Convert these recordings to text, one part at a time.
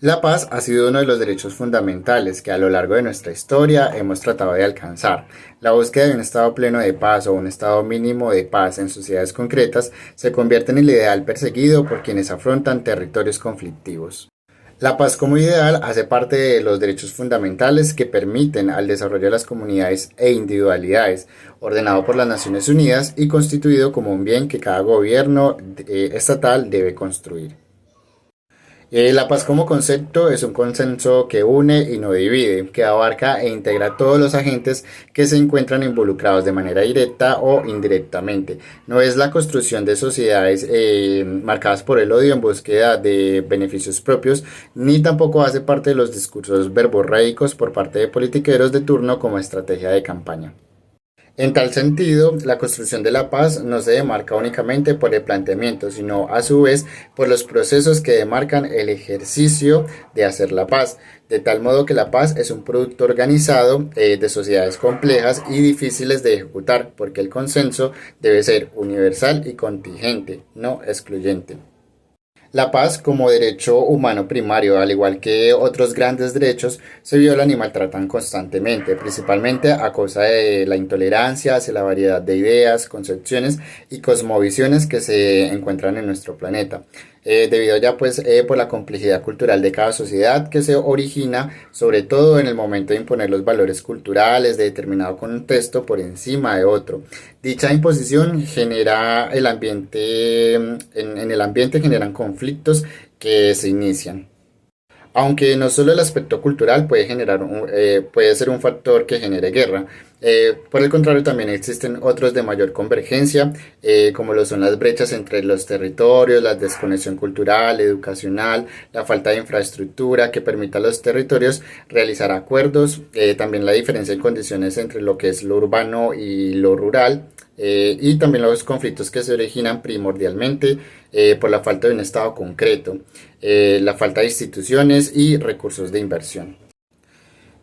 La paz ha sido uno de los derechos fundamentales que a lo largo de nuestra historia hemos tratado de alcanzar. La búsqueda de un estado pleno de paz o un estado mínimo de paz en sociedades concretas se convierte en el ideal perseguido por quienes afrontan territorios conflictivos. La paz como ideal hace parte de los derechos fundamentales que permiten al desarrollo de las comunidades e individualidades, ordenado por las Naciones Unidas y constituido como un bien que cada gobierno estatal debe construir. La paz como concepto es un consenso que une y no divide, que abarca e integra a todos los agentes que se encuentran involucrados de manera directa o indirectamente. No es la construcción de sociedades marcadas por el odio en búsqueda de beneficios propios, ni tampoco hace parte de los discursos verborráicos por parte de politiqueros de turno como estrategia de campaña. En tal sentido, la construcción de la paz no se demarca únicamente por el planteamiento, sino a su vez por los procesos que demarcan el ejercicio de hacer la paz, de tal modo que la paz es un producto organizado de sociedades complejas y difíciles de ejecutar, porque el consenso debe ser universal y contingente, no excluyente. La paz, como derecho humano primario, al igual que otros grandes derechos, se violan y maltratan constantemente, principalmente a causa de la intolerancia hacia la variedad de ideas, concepciones y cosmovisiones que se encuentran en nuestro planeta. Debido ya por la complejidad cultural de cada sociedad que se origina sobre todo en el momento de imponer los valores culturales de determinado contexto por encima de otro. Dicha imposición genera el ambiente, en el ambiente generan conflictos que se inician. Aunque no solo el aspecto cultural puede ser un factor que genere guerra, por el contrario también existen otros de mayor convergencia, como lo son las brechas entre los territorios, la desconexión cultural, educacional, la falta de infraestructura que permita a los territorios realizar acuerdos, también la diferencia en condiciones entre lo que es lo urbano y lo rural, y también los conflictos que se originan primordialmente por la falta de un Estado concreto, la falta de instituciones y recursos de inversión.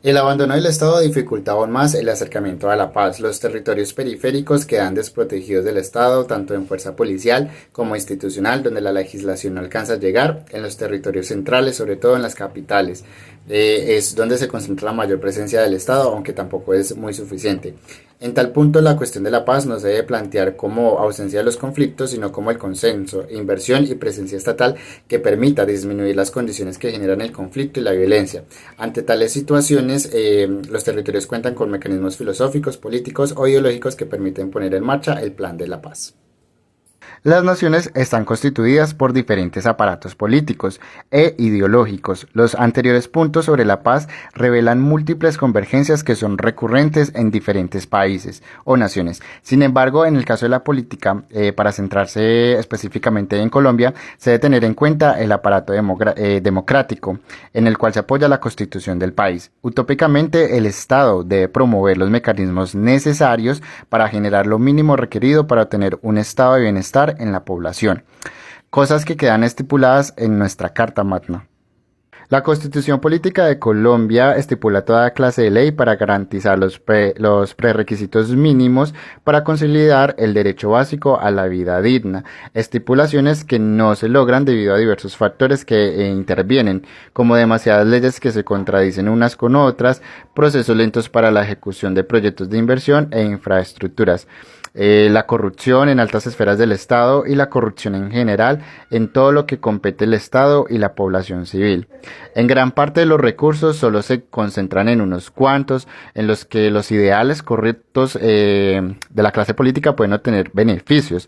El abandono del Estado dificulta aún más el acercamiento a la paz. Los territorios periféricos quedan desprotegidos del Estado, tanto en fuerza policial como institucional, donde la legislación no alcanza a llegar. En los territorios centrales, sobre todo en las capitales, es donde se concentra la mayor presencia del Estado, aunque tampoco es muy suficiente. En tal punto, la cuestión de la paz no se debe plantear como ausencia de los conflictos, sino como el consenso, inversión y presencia estatal que permita disminuir las condiciones que generan el conflicto y la violencia. Ante tales situaciones, los territorios cuentan con mecanismos filosóficos, políticos o ideológicos que permiten poner en marcha el plan de la paz. Las naciones están constituidas por diferentes aparatos políticos e ideológicos. Los anteriores puntos sobre la paz revelan múltiples convergencias que son recurrentes en diferentes países o naciones. Sin embargo, en el caso de la política, para centrarse específicamente en Colombia, se debe tener en cuenta el aparato democrático, en el cual se apoya la constitución del país. Utópicamente, el Estado debe promover los mecanismos necesarios para generar lo mínimo requerido para obtener un estado de bienestar en la población, cosas que quedan estipuladas en nuestra Carta Magna. La Constitución Política de Colombia estipula toda clase de ley para garantizar los prerequisitos mínimos para consolidar el derecho básico a la vida digna, estipulaciones que no se logran debido a diversos factores que intervienen, como demasiadas leyes que se contradicen unas con otras, procesos lentos para la ejecución de proyectos de inversión e infraestructuras, la corrupción en altas esferas del Estado y la corrupción en general en todo lo que compete el Estado y la población civil. En gran parte de los recursos solo se concentran en unos cuantos, en los que los ideales correctos de la clase política pueden obtener beneficios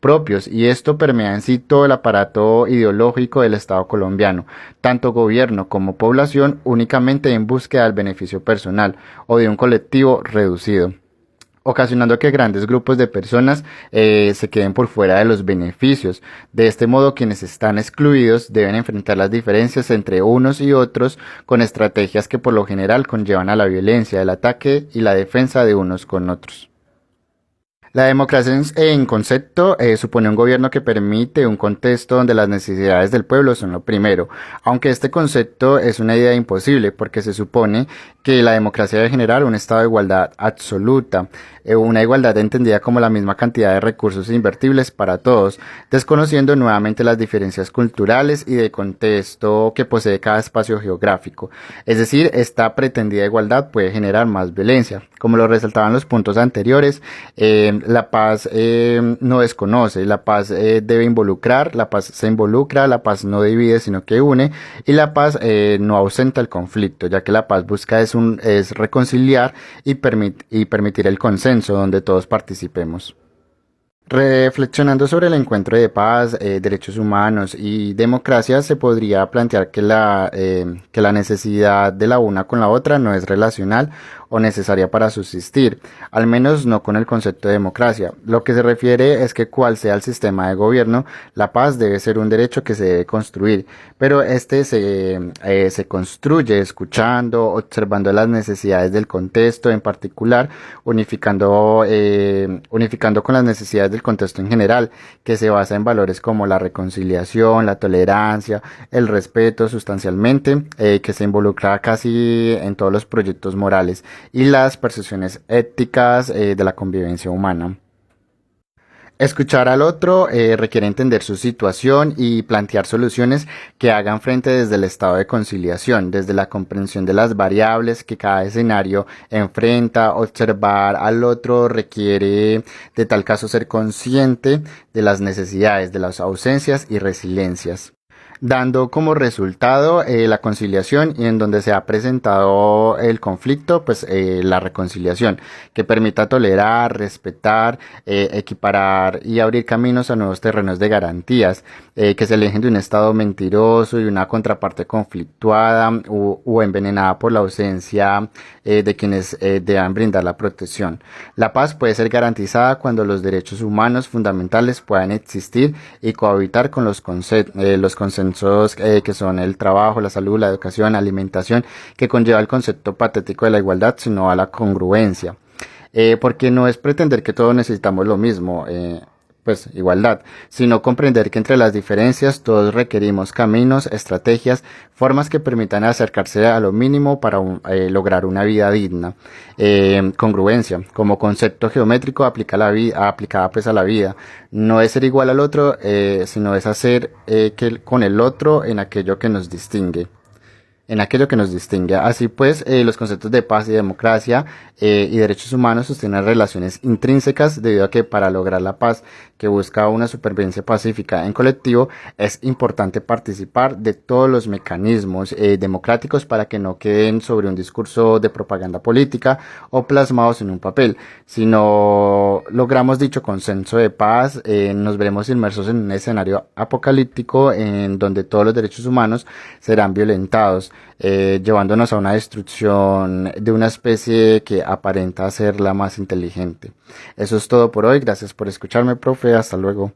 propios, y esto permea en sí todo el aparato ideológico del Estado colombiano, tanto gobierno como población, únicamente en búsqueda del beneficio personal o de un colectivo reducido, ocasionando que grandes grupos de personas se queden por fuera de los beneficios. De este modo, quienes están excluidos deben enfrentar las diferencias entre unos y otros con estrategias que por lo general conllevan a la violencia, el ataque y la defensa de unos con otros. La democracia en concepto supone un gobierno que permite un contexto donde las necesidades del pueblo son lo primero, aunque este concepto es una idea imposible porque se supone que la democracia debe generar un estado de igualdad absoluta una igualdad entendida como la misma cantidad de recursos invertibles para todos, desconociendo nuevamente las diferencias culturales y de contexto que posee cada espacio geográfico. Es decir, esta pretendida igualdad puede generar más violencia. Como lo resaltaban los puntos anteriores, la paz no desconoce, la paz debe involucrar, la paz se involucra, la paz no divide sino que une, y la paz no ausenta el conflicto, ya que la paz busca es reconciliar y permitir el consenso donde todos participemos. Reflexionando sobre el encuentro de paz, derechos humanos y democracia, se podría plantear que la necesidad de la una con la otra no es relacional o necesaria para subsistir, al menos no con el concepto de democracia. Lo que se refiere es que cual sea el sistema de gobierno, la paz debe ser un derecho que se debe construir, pero se construye escuchando, observando las necesidades del contexto en particular, unificando con las necesidades del contexto en general, que se basa en valores como la reconciliación, la tolerancia, el respeto sustancialmente, que se involucra casi en todos los proyectos morales y las percepciones éticas de la convivencia humana. Escuchar al otro requiere entender su situación y plantear soluciones que hagan frente desde el estado de conciliación, desde la comprensión de las variables que cada escenario enfrenta. Observar al otro requiere, de tal caso, ser consciente de las necesidades, de las ausencias y resiliencias, dando como resultado la conciliación, y en donde se ha presentado el conflicto, pues la reconciliación, que permita tolerar, respetar, equiparar y abrir caminos a nuevos terrenos de garantías, que se alejen de un estado mentiroso y una contraparte conflictuada o envenenada por la ausencia de quienes deban brindar la protección. La paz puede ser garantizada cuando los derechos humanos fundamentales puedan existir y cohabitar con los consensos que son el trabajo, la salud, la educación, la alimentación, que conlleva el concepto patético de la igualdad, sino a la congruencia. Porque no es pretender que todos necesitamos lo mismo, pues igualdad, sino comprender que entre las diferencias todos requerimos caminos, estrategias, formas que permitan acercarse a lo mínimo para lograr una vida digna. Congruencia, como concepto geométrico aplicada pues a la vida, no es ser igual al otro, sino es hacer con el otro en aquello que nos distingue. Así pues, los conceptos de paz y democracia y derechos humanos sostienen relaciones intrínsecas, debido a que para lograr la paz, que busca una supervivencia pacífica en colectivo, es importante participar de todos los mecanismos democráticos para que no queden sobre un discurso de propaganda política o plasmados en un papel. Si no logramos dicho consenso de paz, nos veremos inmersos en un escenario apocalíptico en donde todos los derechos humanos serán violentados, llevándonos a una destrucción de una especie que aparenta ser la más inteligente. Eso es todo por hoy. Gracias por escucharme, profe. Hasta luego.